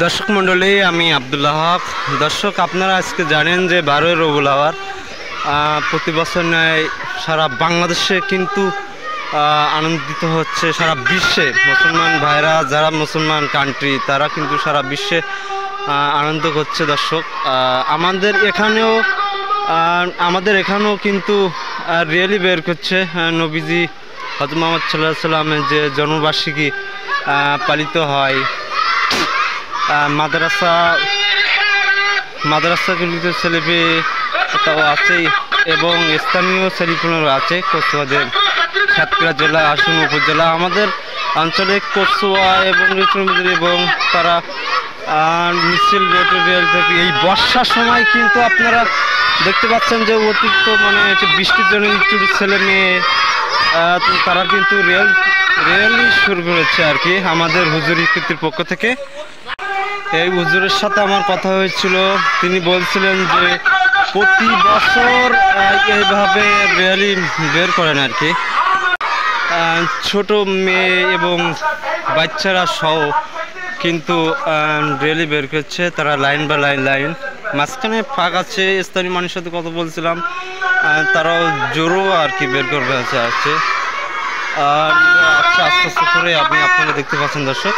দর্শক মণ্ডলী, আমি আব্দুল্লাহ হক। দর্শক, আপনারা আজকে জানেন যে 12ই রবিউল আওয়াল প্রতি বছর ন্যায় সারা বাংলাদেশে কিন্তু আনন্দিত হচ্ছে। সারা বিশ্বে মুসলমান ভাইরা, যারা মুসলমান কান্ট্রি, তারা কিন্তু সারা বিশ্বে আনন্দ করছে। দর্শক, আমাদের এখানেও কিন্তু রিয়েলি বের করছে। নবীজি হযরত মুহাম্মদ সাল্লাল্লাহু আলাইহি সাল্লামের যে জন্মবার্ষিকী পালিত হয়। মাদ্রাসাগুলিতে ছেলেমেয়েরাও আছে এবং স্থানীয় ছেলেপুলেও আছে। কচুয়াদের সাতক্ষীরা জেলা, আশুন উপজেলা, আমাদের অঞ্চলে কচুয়া এবং এবং তারা মিছিল রেল থেকে এই বর্ষার সময় কিন্তু আপনারা দেখতে পাচ্ছেন যে অতিরিক্ত বৃষ্টির জন্য ছেলে মেয়ে তারা কিন্তু রেলি শুরু করেছে আর কি, আমাদের হুজুরি কর্তৃপক্ষ থেকে। এই হুজুরের সাথে আমার কথা হয়েছিল, তিনি বলছিলেন যে প্রতি বছর এইভাবে র্যালি বের করেন আর কি। ছোট মেয়ে এবং বাচ্চারা সহ কিন্তু র্যালি বের করছে, তারা লাইন বা লাইন। মাঝখানে ফাঁক আছে। স্থানীয় মানুষের সাথে কথা বলছিলাম, তারাও জোরও আর কি বের করবে আছে। আস্তে আস্তে করে আপনারা দেখতে পাচ্ছেন। দর্শক,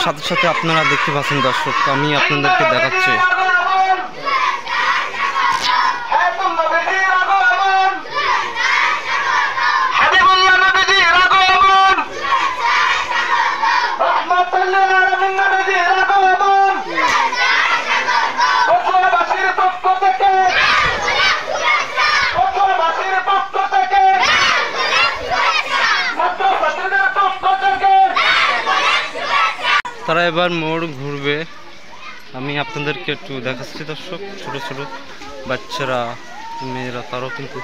সাথে সাথে আপনারা দেখতে পাচ্ছেন। দর্শক, আমি আপনাদেরকে দেখাচ্ছি। তারা এবার মোড় ঘুরবে, আমি আপনাদেরকে একটু দেখাচ্ছি। দর্শক, ছোট ছোট বাচ্চারা, মেয়েরা, তারাও কিন্তু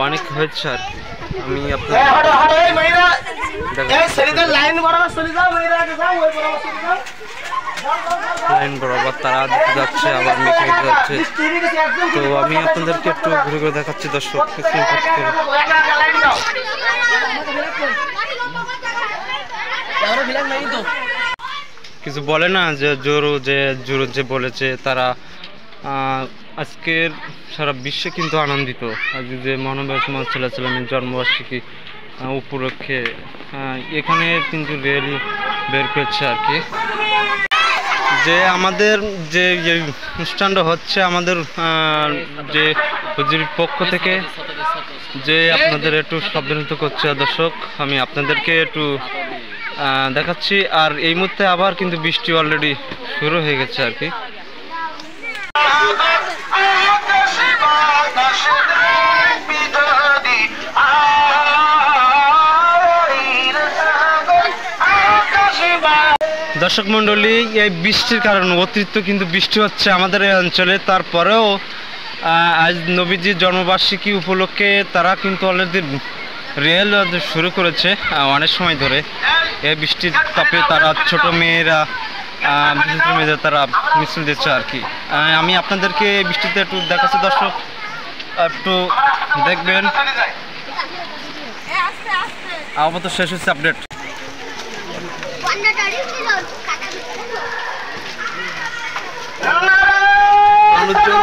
অনেক হয়েছে আর কি। আমি লাইন বরাবর তারা যাচ্ছে, আবার মিছিল যাচ্ছে। তো আমি আপনাদেরকে একটু ঘুরে ঘুরে দেখাচ্ছি। দর্শক, কিছু বলে না যে জোরো যে বলেছে, তারা আজকের সারা বিশ্বে কিন্তু আনন্দিত। যে মহানবী মুহাম্মদ সাল্লাল্লাহু আলাইহি সাল্লামের জন্মবার্ষিকী উপলক্ষে এখানে কিন্তু র্যালি বের করছে আর কি। যে আমাদের যে অনুষ্ঠানটা হচ্ছে, আমাদের যে হুজুরির পক্ষ থেকে যে আপনাদের একটু সাবধানিত করছে। দর্শক, আমি আপনাদেরকে একটু দেখাচ্ছি। আর এই মুহূর্তে আবার কিন্তু বৃষ্টি অলরেডি শুরু হয়ে গেছে আর কি। দর্শক মণ্ডলী, এই বৃষ্টির কারণে অতিরিক্ত কিন্তু বৃষ্টি হচ্ছে আমাদের এই অঞ্চলে। তারপরেও আজ নবীজির জন্মবার্ষিকী উপলক্ষে তারা কিন্তু অলরেডি রেল শুরু করেছে অনেক সময় ধরে। এই বৃষ্টির তাপে তারা ছোট মেয়েরা তারা মিছিল দিচ্ছে আর কি। আমি আপনাদেরকে বৃষ্টিতে একটু দেখাচ্ছি। দর্শক, একটু দেখবেন। আপাতত শেষ হচ্ছে আপডেট। মানুষজন